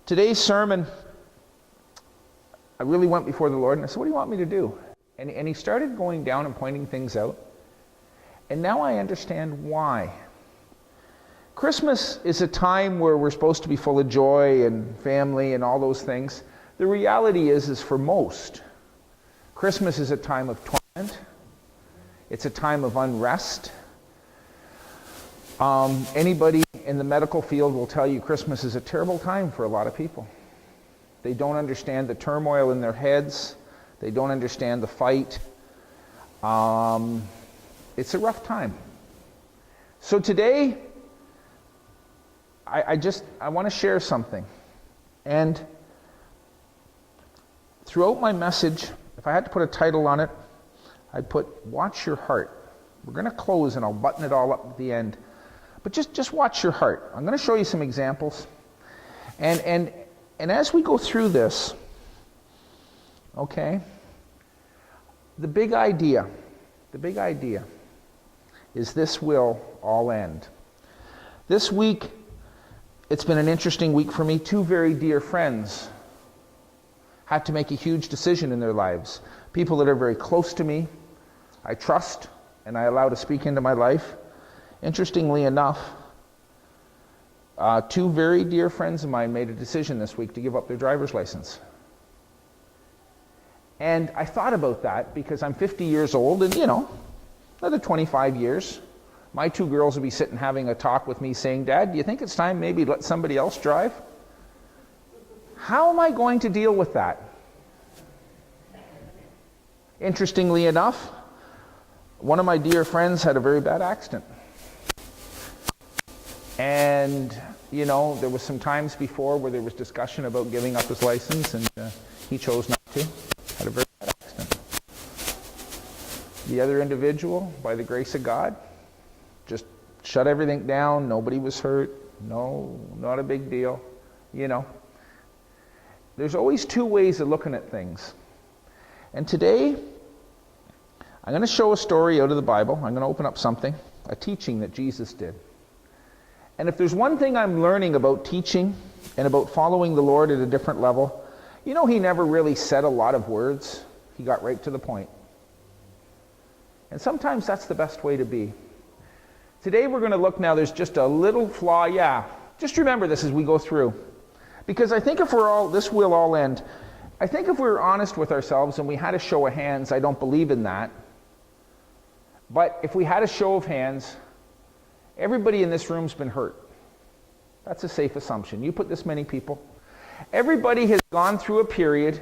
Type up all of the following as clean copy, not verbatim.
Today's sermon, I really went before the Lord and I said, what do you want me to do? And he started going down and pointing things out. And now I understand why. Christmas is a time where we're supposed to be full of joy and family and all those things. The reality is for most, Christmas is a time of torment. It's a time of unrest. Anybody in the medical field will tell you Christmas is a terrible time for a lot of people. They don't understand the turmoil in their heads. They don't understand the fight. It's a rough time. So today, I want to share something. And throughout my message, if I had to put a title on it, I'd put Watch Your Heart. We're going to close and I'll button it all up at the end. But just watch your heart. I'm going to show you some examples. And as we go through this, okay, the big idea is this will all end. This week, it's been an interesting week for me. Two very dear friends had to make a huge decision in their lives. People that are very close to me, I trust, and I allow to speak into my life. Interestingly enough, two very dear friends of mine made a decision this week to give up their driver's license. And I thought about that because I'm 50 years old and, another 25 years, my two girls will be sitting having a talk with me saying, Dad, do you think it's time maybe let somebody else drive? How am I going to deal with that? Interestingly enough, one of my dear friends had a very bad accident. And, there was some times before where there was discussion about giving up his license, and he chose not to. Had a very bad accident. The other individual, by the grace of God, just shut everything down. Nobody was hurt. No, not a big deal. There's always two ways of looking at things. And today, I'm going to show a story out of the Bible. I'm going to open up something, a teaching that Jesus did. And if there's one thing I'm learning about teaching and about following the Lord at a different level, he never really said a lot of words. He got right to the point. And sometimes that's the best way to be. Today we're going to look now, there's just a little flaw. Just remember this as we go through. Because I think this will all end. I think if we were honest with ourselves and we had a show of hands, I don't believe in that. But if we had a show of hands, everybody in this room's been hurt. That's a safe assumption. You put this many people. Everybody has gone through a period,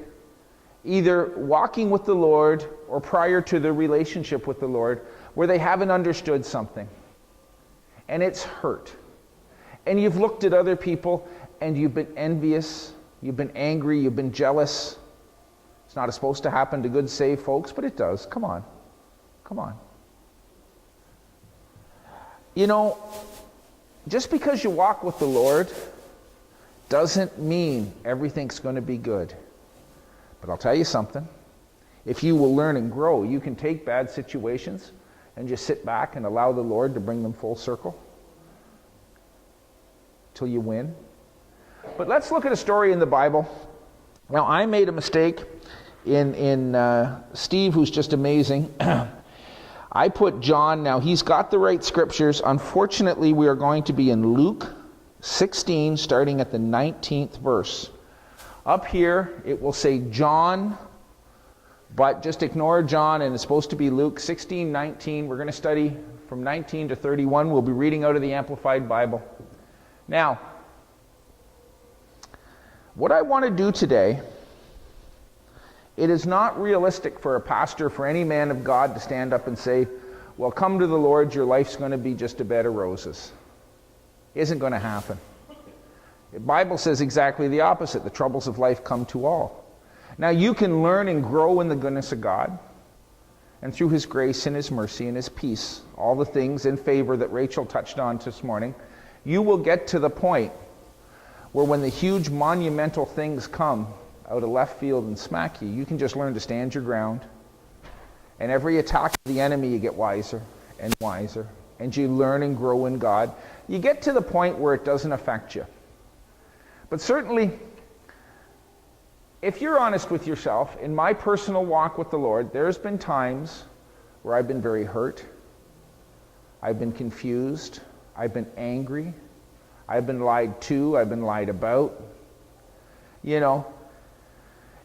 either walking with the Lord or prior to their relationship with the Lord, where they haven't understood something. And it's hurt. And you've looked at other people and you've been envious, you've been angry, you've been jealous. It's not supposed to happen to good, saved folks, but it does. Come on. Just because you walk with the Lord doesn't mean everything's going to be good. But I'll tell you something. If you will learn and grow, you can take bad situations and just sit back and allow the Lord to bring them full circle till you win. But let's look at a story in the Bible. Now, I made a mistake in Steve, who's just amazing. I put John. Now, he's got the right scriptures. Unfortunately, we are going to be in Luke 16, starting at the 19th verse. Up here, it will say John, but just ignore John, and it's supposed to be Luke 16, 19. We're going to study from 19 to 31. We'll be reading out of the Amplified Bible. Now, what I want to do today, it is not realistic for a pastor, for any man of God to stand up and say, well, come to the Lord, your life's going to be just a bed of roses. Isn't going to happen. The Bible says exactly the opposite. The troubles of life come to all. Now, you can learn and grow in the goodness of God, and through His grace and His mercy and His peace, all the things in favor that Rachel touched on this morning, you will get to the point where when the huge monumental things come out of left field and smack you, you can just learn to stand your ground. And every attack of the enemy, you get wiser and wiser. And you learn and grow in God. You get to the point where it doesn't affect you. But certainly, if you're honest with yourself, in my personal walk with the Lord, there's been times where I've been very hurt, I've been confused, I've been angry, I've been lied to, I've been lied about, you know.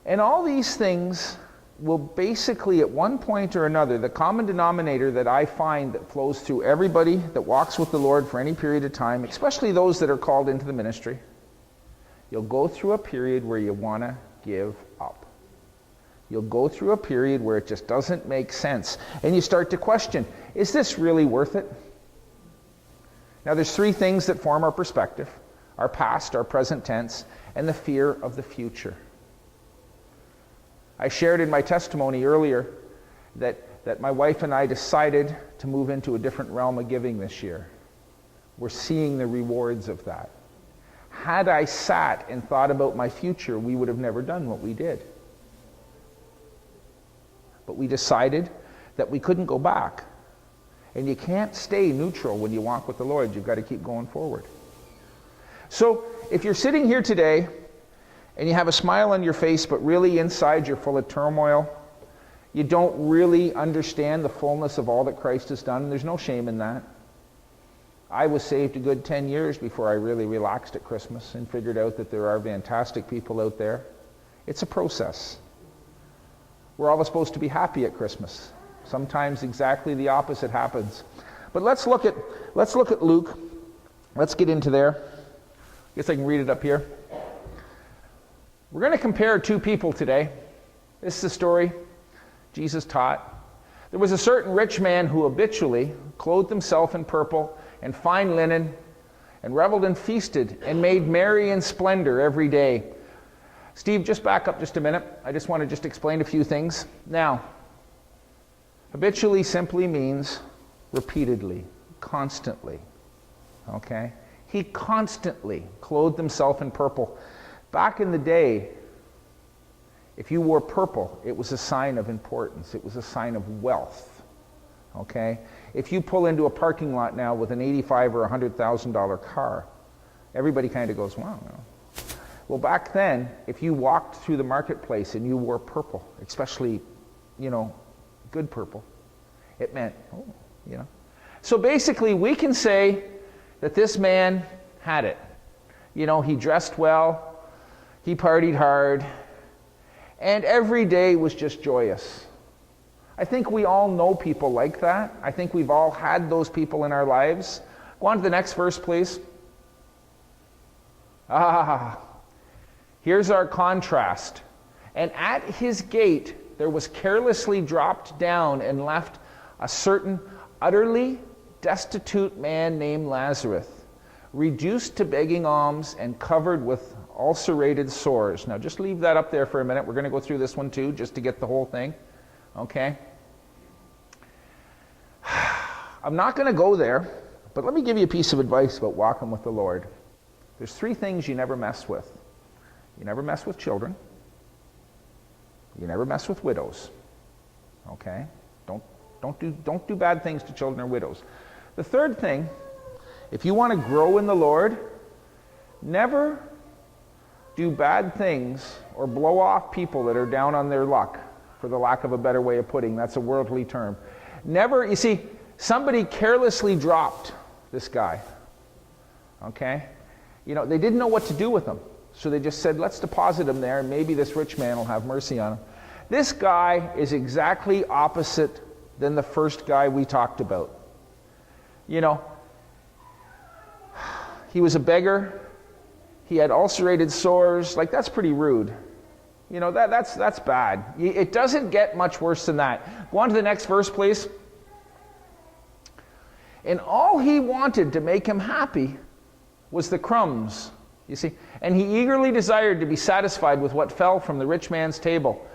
And all these things will basically, at one point or another, the common denominator that I find that flows through everybody that walks with the Lord for any period of time, especially those that are called into the ministry, you'll go through a period where you want to give up. You'll go through a period where it just doesn't make sense. And you start to question, is this really worth it? Now there's three things that form our perspective: our past, our present tense, and the fear of the future. I shared in my testimony earlier that my wife and I decided to move into a different realm of giving this year. We're seeing the rewards of that. Had I sat and thought about my future, we would have never done what we did. But we decided that we couldn't go back. And you can't stay neutral when you walk with the Lord. You've got to keep going forward. So if you're sitting here today and you have a smile on your face, but really inside you're full of turmoil, you don't really understand the fullness of all that Christ has done, there's no shame in that. I was saved a good 10 years before I really relaxed at Christmas and figured out that there are fantastic people out there. It's a process. We're all supposed to be happy at Christmas. Sometimes exactly the opposite happens. But let's look at Luke. Let's get into there. I guess I can read it up here. We're going to compare two people today. This is the story Jesus taught. There was a certain rich man who habitually clothed himself in purple and fine linen, and reveled and feasted, and made merry in splendor every day. Steve, just back up just a minute. I just want to just explain a few things. Now, habitually simply means repeatedly, constantly. Okay? He constantly clothed himself in purple. Back in the day, if you wore purple, it was a sign of importance. It was a sign of wealth. Okay? If you pull into a parking lot now with an $85,000 or $100,000 car, everybody kind of goes, wow. Well, back then, if you walked through the marketplace and you wore purple, especially, good purple, it meant, So basically, we can say that this man had it. He dressed well, he partied hard, and every day was just joyous. I think we all know people like that. I think we've all had those people in our lives. Go on to the next verse, please. Here's our contrast. And at his gate there was carelessly dropped down and left a certain utterly destitute man named Lazarus, reduced to begging alms and covered with ulcerated sores. Now just leave that up there for a minute. We're going to go through this one too, just to get the whole thing. Okay? I'm not going to go there, but let me give you a piece of advice about walking with the Lord. There's three things you never mess with. You never mess with children. You never mess with widows. Okay? Don't do bad things to children or widows. The third thing, if you want to grow in the Lord, never do bad things or blow off people that are down on their luck, for the lack of a better way of putting. That's a worldly term. Never, you see, somebody carelessly dropped this guy. Okay? They didn't know what to do with him. So they just said, let's deposit him there, and maybe this rich man will have mercy on him. This guy is exactly opposite than the first guy we talked about. He was a beggar. He had ulcerated sores. Like, that's pretty rude. That's bad. It doesn't get much worse than that. Go on to the next verse, please. And all he wanted to make him happy was the crumbs, you see. And he eagerly desired to be satisfied with what fell from the rich man's table.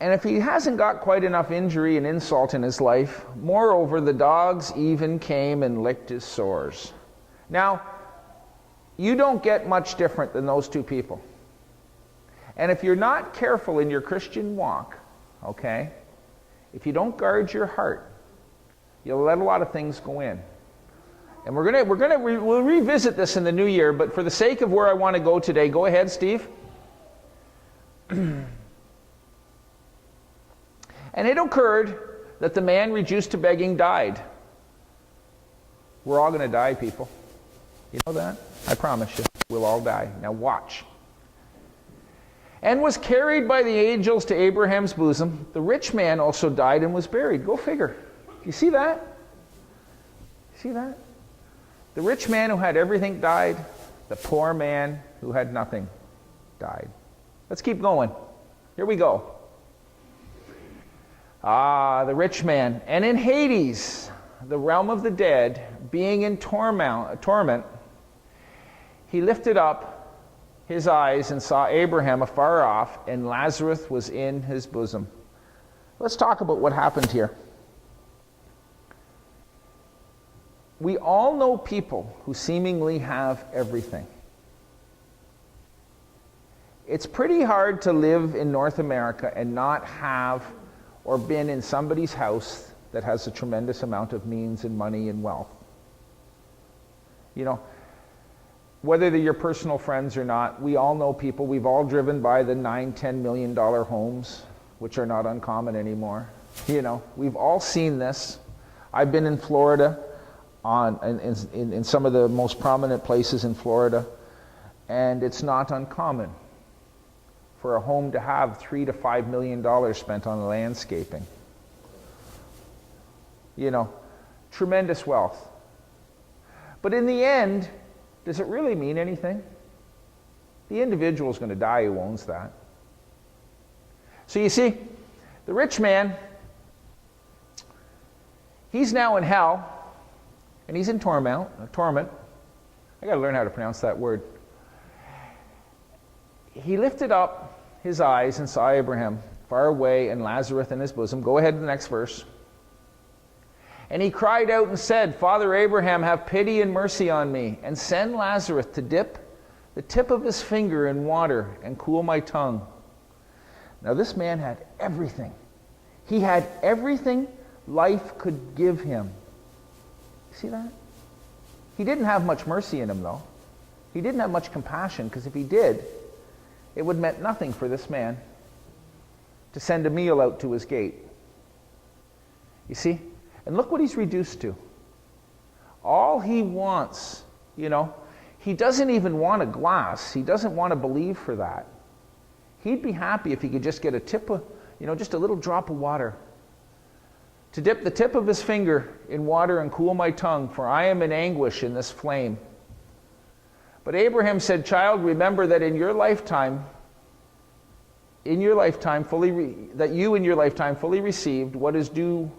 And if he hasn't got quite enough injury and insult in his life, moreover, the dogs even came and licked his sores. Now, you don't get much different than those two people. And if you're not careful in your Christian walk, okay, if you don't guard your heart, you'll let a lot of things go in. And we'll revisit this in the new year, but for the sake of where I want to go today, go ahead, Steve. And it occurred that the man reduced to begging died. We're all going to die, people. You know that? I promise you. We'll all die. Now watch. And was carried by the angels to Abraham's bosom. The rich man also died and was buried. Go figure. You see that? See that? The rich man who had everything died. The poor man who had nothing died. Let's keep going. Here we go. The rich man. And in Hades, the realm of the dead, being in torment, he lifted up his eyes and saw Abraham afar off, and Lazarus was in his bosom. Let's talk about what happened here. We all know people who seemingly have everything. It's pretty hard to live in North America and not have or been in somebody's house that has a tremendous amount of means and money and wealth. You know, whether they're your personal friends or not, we all know people. We've all driven by the $9-10 million homes, which are not uncommon anymore. You know, we've all seen this. I've been in Florida, in some of the most prominent places in Florida, and it's not uncommon for a home to have $3 to $5 million spent on landscaping. You know, tremendous wealth. But in the end, does it really mean anything? The individual is going to die who owns that. So you see, the rich man, he's now in hell, and he's in torment. I got to learn how to pronounce that word. He lifted up his eyes and saw Abraham far away and Lazarus in his bosom. Go ahead to the next verse. And he cried out and said, Father Abraham, have pity and mercy on me, and send Lazarus to dip the tip of his finger in water and cool my tongue. Now this man had everything. He had everything life could give him. See that? He didn't have much mercy in him, though. He didn't have much compassion, because if he did, it would have meant nothing for this man to send a meal out to his gate. You see? And look what he's reduced to. All he wants, you know, he doesn't even want a glass. He doesn't want to believe for that. He'd be happy if he could just get a tip of, you know, just a little drop of water. To dip the tip of his finger in water and cool my tongue, for I am in anguish in this flame. But Abraham said, Child, remember that in your lifetime, that you in your lifetime fully received what is due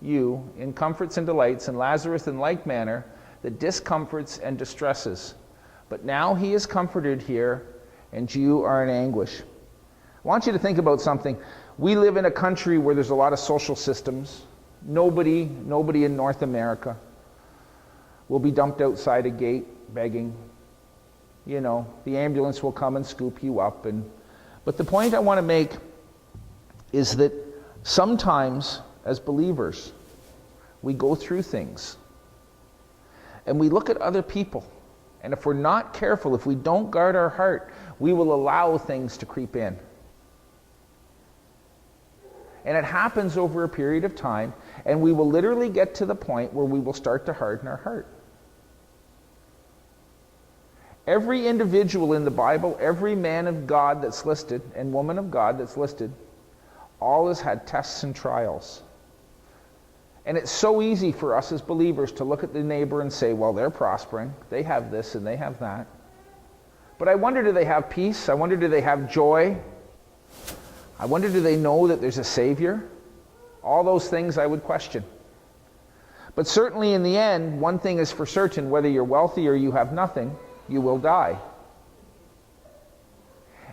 you in comforts and delights, and Lazarus in like manner the discomforts and distresses. But now he is comforted here, and you are in anguish. I want you to think about something. We live in a country where there's a lot of social systems. Nobody in North America will be dumped outside a gate begging. You know, the ambulance will come and scoop you up. But the point I want to make is that sometimes, as believers, we go through things and we look at other people, and if we're not careful, if we don't guard our heart, we will allow things to creep in. And it happens over a period of time, and we will literally get to the point where we will start to harden our heart. Every individual in the Bible, every man of God that's listed and woman of God that's listed, all has had tests and trials. And it's so easy for us as believers to look at the neighbor and say, well, they're prospering. They have this and they have that. But I wonder, do they have peace? I wonder, do they have joy? I wonder, do they know that there's a Savior? All those things I would question. But certainly in the end, one thing is for certain, whether you're wealthy or you have nothing, you will die.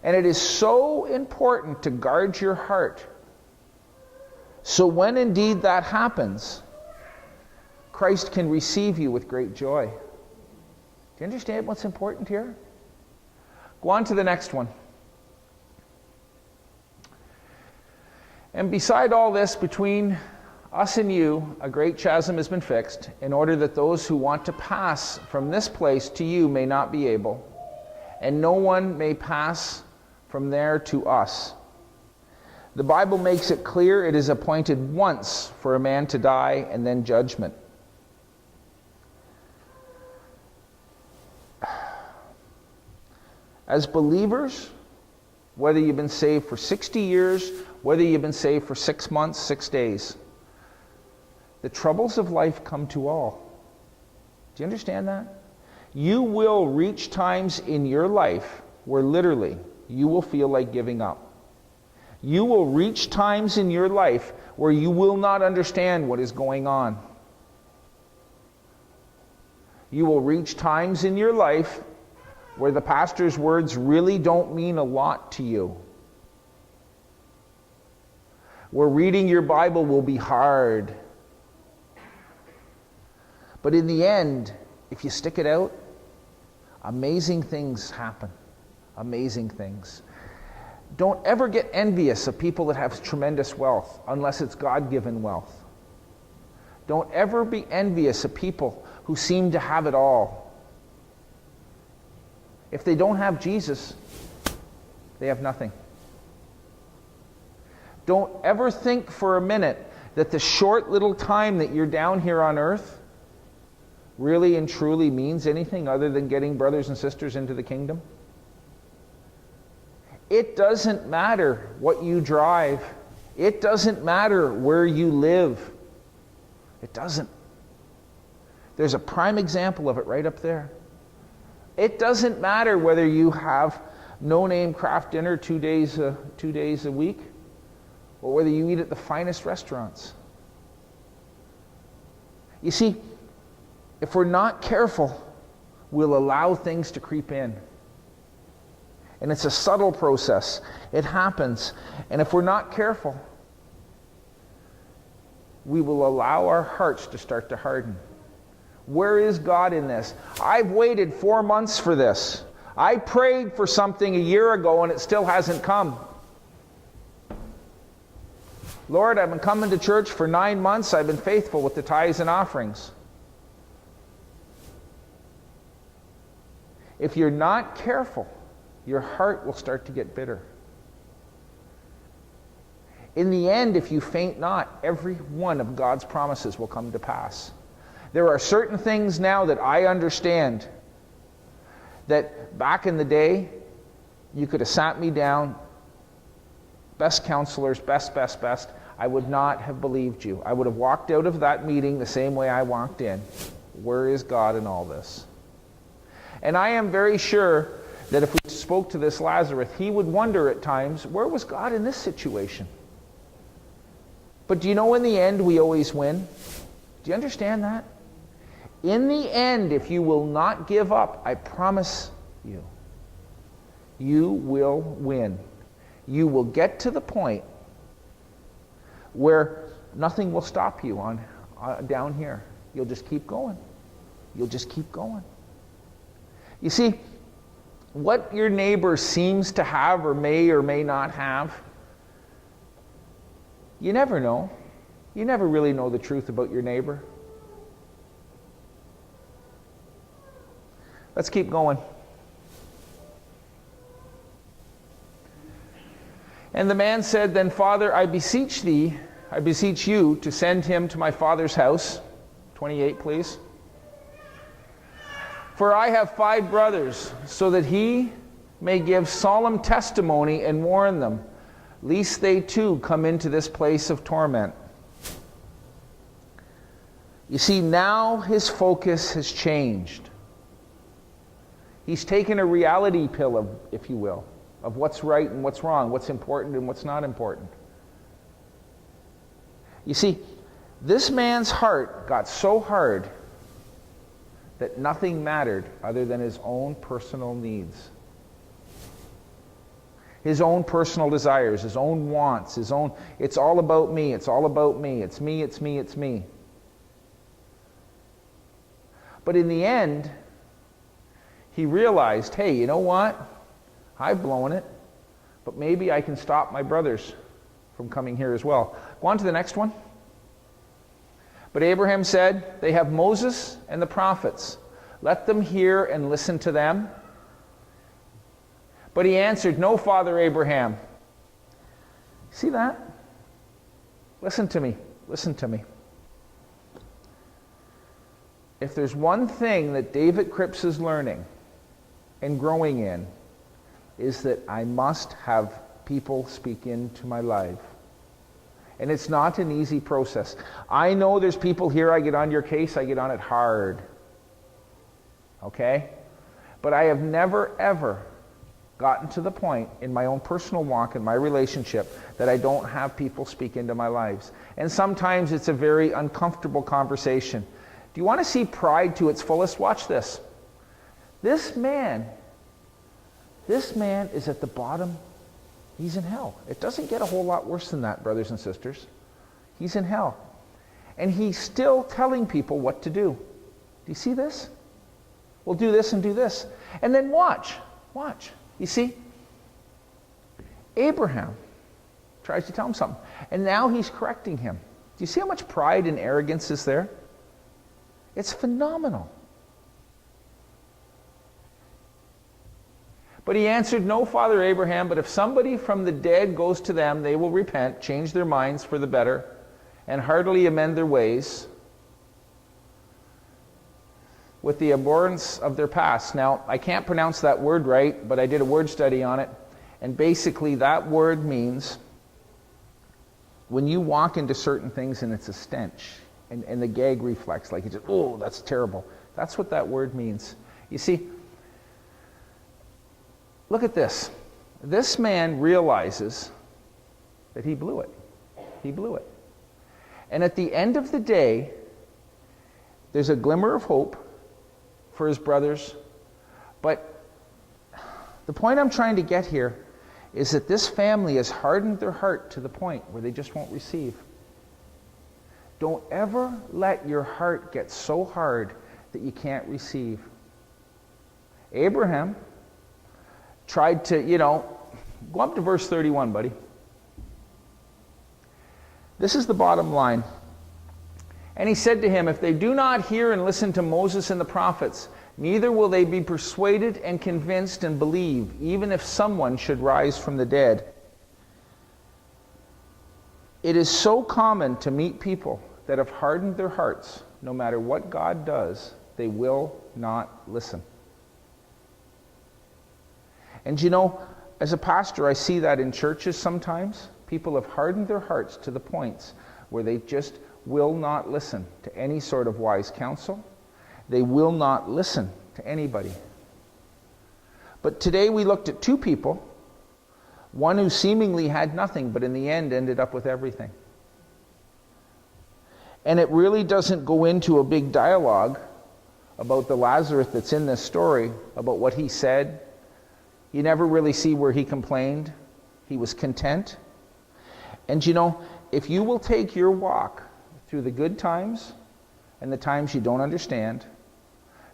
And it is so important to guard your heart. So when indeed that happens, Christ can receive you with great joy. Do you understand what's important here? Go on to the next one. And beside all this, between us and you, a great chasm has been fixed, in order that those who want to pass from this place to you may not be able, and no one may pass from there to us. The Bible makes it clear it is appointed once for a man to die and then judgment. As believers, whether you've been saved for 60 years, whether you've been saved for 6 months, 6 days, the troubles of life come to all. Do you understand that? You will reach times in your life where literally you will feel like giving up. You will reach times in your life where you will not understand what is going on. You will reach times in your life where the pastor's words really don't mean a lot to you. Where reading your Bible will be hard. But in the end, if you stick it out, amazing things happen. Amazing things. Don't ever get envious of people that have tremendous wealth, unless it's God-given wealth. Don't ever be envious of people who seem to have it all. If they don't have Jesus, they have nothing. Don't ever think for a minute that the short little time that you're down here on earth really and truly means anything other than getting brothers and sisters into the kingdom. It doesn't matter what you drive. It doesn't matter where you live. It doesn't. There's a prime example of it right up there. It doesn't matter whether you have no-name craft dinner 2 days a week, or whether you eat at the finest restaurants. You see, if we're not careful, we'll allow things to creep in. And it's a subtle process. It happens. And if we're not careful, we will allow our hearts to start to harden. Where is God in this? I've waited 4 months for this. I prayed for something a year ago and it still hasn't come. Lord, I've been coming to church for 9 months. I've been faithful with the tithes and offerings. If you're not careful, your heart will start to get bitter. In the end, if you faint not, every one of God's promises will come to pass. There are certain things now that I understand that back in the day, you could have sat me down, best counselors, best. I would not have believed you. I would have walked out of that meeting the same way I walked in. Where is God in all this? And I am very sure that if we spoke to this Lazarus, he would wonder at times, where was God in this situation? But do you know in the end we always win? Do you understand that? In the end, if you will not give up, I promise you, you will win. You will get to the point where nothing will stop you on down here. You'll just keep going. You'll just keep going. You see, what your neighbor seems to have or may not have, you never know. You never really know the truth about your neighbor. Let's keep going. And the man said, Then, Father, I beseech you to send him to my father's house. 28, please. For I have 5 brothers, so that he may give solemn testimony and warn them, lest they too come into this place of torment. You see, now his focus has changed. He's taken a reality pill, if you will, of what's right and what's wrong, what's important and what's not important. You see, this man's heart got so hard that nothing mattered other than his own personal needs. His own personal desires, his own wants, it's all about me, it's all about me, it's me, it's me, it's me. But in the end, he realized, hey, you know what? I've blown it, but maybe I can stop my brothers from coming here as well. Go on to the next one. But Abraham said, They have Moses and the prophets. Let them hear and listen to them. But he answered, no, Father Abraham. See that? Listen to me. Listen to me. If there's one thing that David Cripps is learning and growing in, is that I must have people speak into my life. And it's not an easy process. I know there's people here, I get on your case, I get on it hard. Okay? But I have never, ever gotten to the point in my own personal walk, in my relationship, that I don't have people speak into my lives. And sometimes it's a very uncomfortable conversation. Do you want to see pride to its fullest? Watch this. This man is at the bottom. He's in hell. It doesn't get a whole lot worse than that, brothers and sisters. He's in hell. And he's still telling people what to do. Do you see this? We'll do this and do this. And then watch. You see? Abraham tries to tell him something. And now he's correcting him. Do you see how much pride and arrogance is there? It's phenomenal. But he answered, no, Father Abraham, but if somebody from the dead goes to them, they will repent, change their minds for the better, and heartily amend their ways with the abhorrence of their past. Now, I can't pronounce that word right, but I did a word study on it, and basically that word means when you walk into certain things and it's a stench, and the gag reflex, like you just, oh, that's terrible. That's what that word means. You see, look at this. This man realizes that he blew it. He blew it. And at the end of the day, there's a glimmer of hope for his brothers. But the point I'm trying to get here is that this family has hardened their heart to the point where they just won't receive. Don't ever let your heart get so hard that you can't receive. Abraham tried to, go up to verse 31, buddy. This is the bottom line. And he said to him, if they do not hear and listen to Moses and the prophets, neither will they be persuaded and convinced and believe, even if someone should rise from the dead. It is so common to meet people that have hardened their hearts. No matter what God does, they will not listen. And as a pastor, I see that in churches sometimes. People have hardened their hearts to the points where they just will not listen to any sort of wise counsel. They will not listen to anybody. But today we looked at two people, one who seemingly had nothing, but in the end ended up with everything. And it really doesn't go into a big dialogue about the Lazarus that's in this story, about what he said. You never really see where he complained. He was content. And if you will take your walk through the good times and the times you don't understand,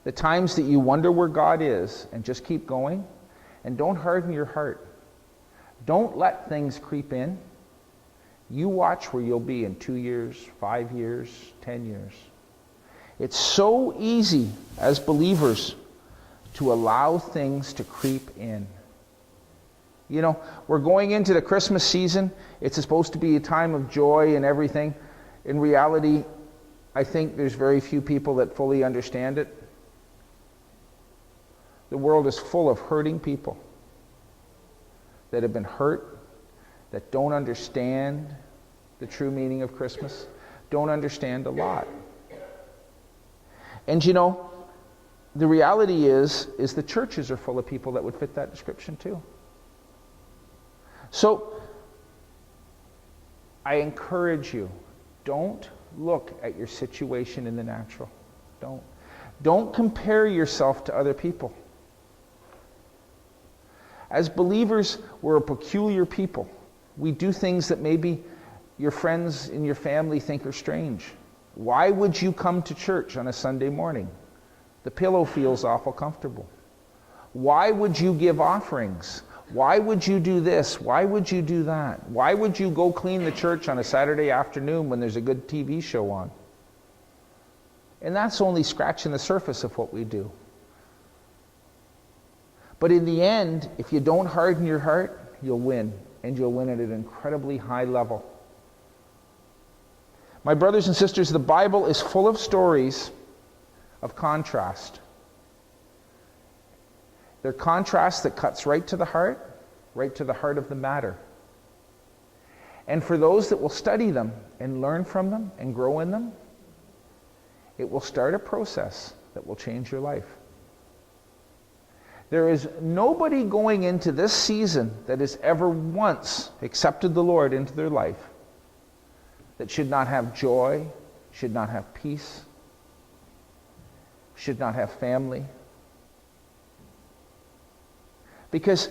the times that you wonder where God is, and just keep going, and don't harden your heart. Don't let things creep in. You watch where you'll be in 2 years, 5 years, 10 years. It's so easy as believers to allow things to creep in. We're going into the Christmas season. It's supposed to be a time of joy and everything. In reality, I think there's very few people that fully understand it. The world is full of hurting people that have been hurt, that don't understand the true meaning of Christmas, don't understand a lot. And the reality is the churches are full of people that would fit that description too. So, I encourage you, don't look at your situation in the natural. Don't compare yourself to other people. As believers, we're a peculiar people. We do things that maybe your friends in your family think are strange. Why would you come to church on a Sunday morning? The pillow feels awful comfortable. Why would you give offerings? Why would you do this? Why would you do that? Why would you go clean the church on a Saturday afternoon when there's a good TV show on? And that's only scratching the surface of what we do. But in the end, if you don't harden your heart, you'll win. And you'll win at an incredibly high level. My brothers and sisters, the Bible is full of stories of contrast. They're contrasts that cuts right to the heart of the matter. And for those that will study them and learn from them and grow in them, it will start a process that will change your life. There is nobody going into this season that has ever once accepted the Lord into their life that should not have joy, should not have peace, should not have family. Because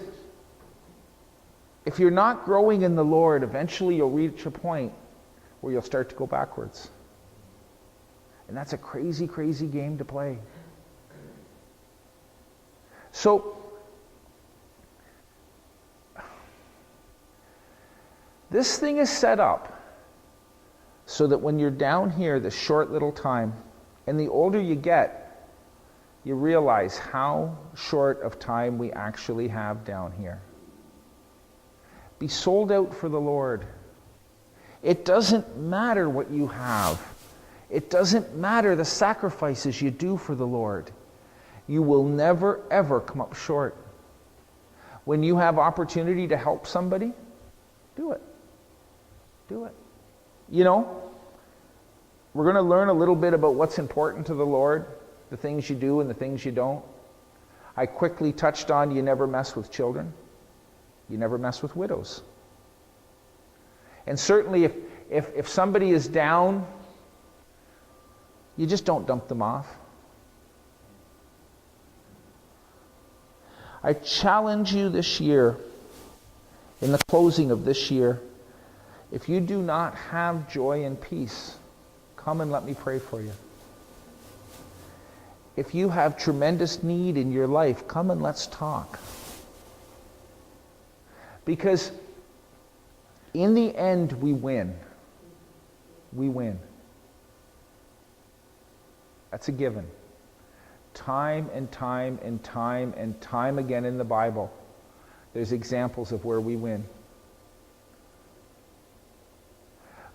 if you're not growing in the Lord, eventually you'll reach a point where you'll start to go backwards. And that's a crazy, crazy game to play. So, this thing is set up so that when you're down here this short little time, and the older you get, you realize how short of time we actually have down here. Be sold out for the Lord. It doesn't matter what you have. It doesn't matter the sacrifices you do for the Lord. You will never, ever come up short. When you have opportunity to help somebody, do it. Do it. You know, we're going to learn a little bit about what's important to the Lord, the things you do and the things you don't. I quickly touched on you never mess with children. You never mess with widows. And certainly if somebody is down, you just don't dump them off. I challenge you this year, in the closing of this year, if you do not have joy and peace, come and let me pray for you. If you have tremendous need in your life, come and let's talk. Because in the end, we win. We win. That's a given. Time and time and time and time again in the Bible, there's examples of where we win.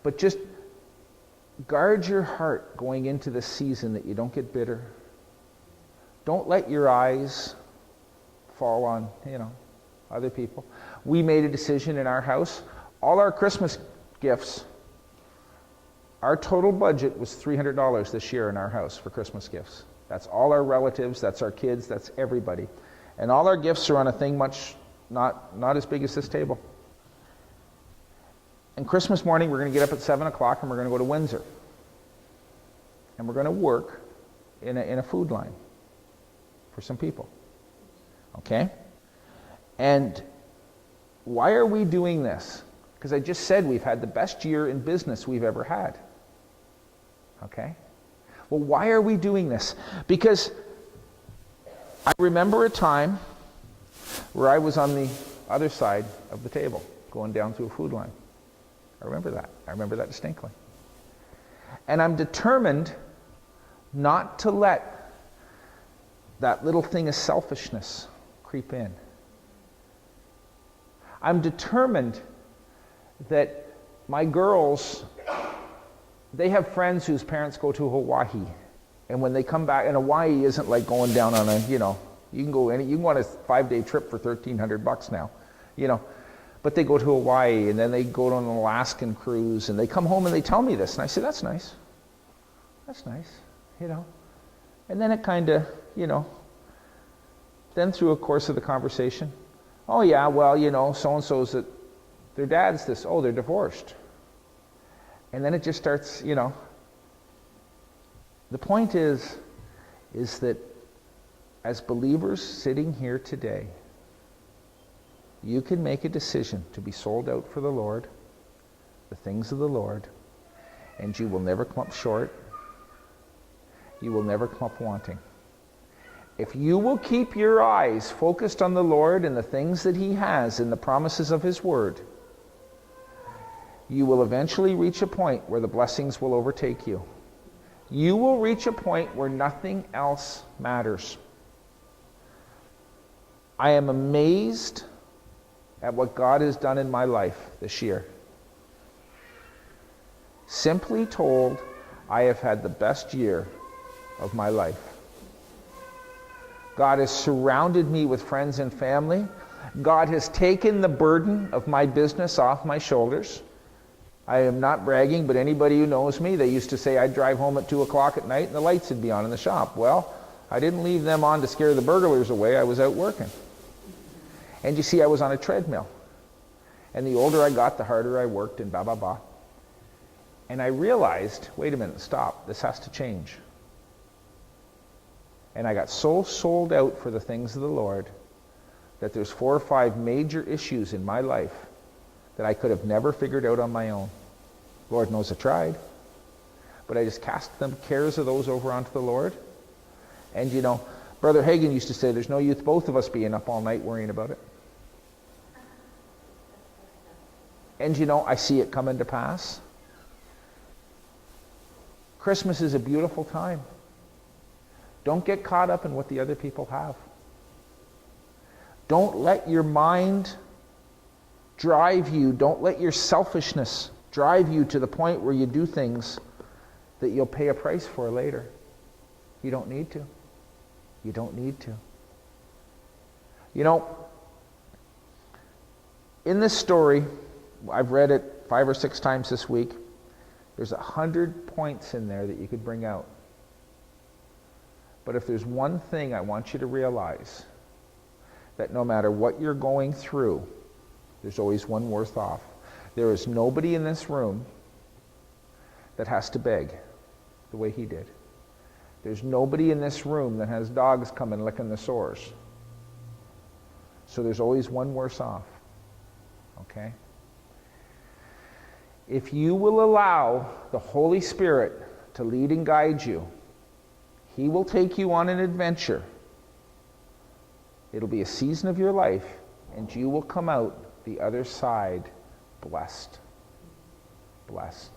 But just guard your heart going into this season that you don't get bitter. Don't let your eyes fall on, other people. We made a decision in our house. All our Christmas gifts, our total budget was $300 this year in our house for Christmas gifts. That's all our relatives, that's our kids, that's everybody. And all our gifts are on a thing not as big as this table. And Christmas morning, we're going to get up at 7 o'clock and we're going to go to Windsor. And we're going to work in a food line for some people. Okay? And why are we doing this? Because I just said we've had the best year in business we've ever had. Okay? Well, why are we doing this? Because I remember a time where I was on the other side of the table, going down through a food line. I remember that. I remember that distinctly. And I'm determined not to let that little thing of selfishness creep in. I'm determined that my girls, they have friends whose parents go to Hawaii. And when they come back, and Hawaii isn't like going down on you can go on a 5-day trip for $1,300 now, But they go to Hawaii, and then they go on an Alaskan cruise, and they come home and they tell me this. And I say, that's nice. That's nice, And then it kind of, then through a course of the conversation, oh yeah, well, so-and-so's that their dad's this, oh, they're divorced. And then it just starts, The point is that as believers sitting here today, you can make a decision to be sold out for the Lord, the things of the Lord, and you will never come up short. You will never come up wanting. If you will keep your eyes focused on the Lord and the things that He has and the promises of His Word, you will eventually reach a point where the blessings will overtake you. You will reach a point where nothing else matters. I am amazed at what God has done in my life this year. Simply told, I have had the best year of my life. God has surrounded me with friends and family. God has taken the burden of my business off my shoulders. I am not bragging, but anybody who knows me, they used to say I'd drive home at 2 o'clock at night and the lights would be on in the shop. Well, I didn't leave them on to scare the burglars away. I was out working. And you see, I was on a treadmill. And the older I got, the harder I worked and blah, blah, blah. And I realized, wait a minute, stop. This has to change. And I got so sold out for the things of the Lord that there's 4 or 5 major issues in my life that I could have never figured out on my own. Lord knows I tried. But I just cast the cares of those over onto the Lord. And you know, Brother Hagin used to say, there's no use both of us being up all night worrying about it. And you know, I see it coming to pass. Christmas is a beautiful time. Don't get caught up in what the other people have. Don't let your mind drive you. Don't let your selfishness drive you to the point where you do things that you'll pay a price for later. You don't need to. You don't need to. You know, in this story, I've read it 5 or 6 times this week. There's 100 points in there that you could bring out. But if there's one thing I want you to realize, that no matter what you're going through, there's always one worse off. There is nobody in this room that has to beg the way he did. There's nobody in this room that has dogs coming licking the sores. So there's always one worse off. Okay? If you will allow the Holy Spirit to lead and guide you, He will take you on an adventure. It'll be a season of your life, and you will come out the other side blessed. Blessed.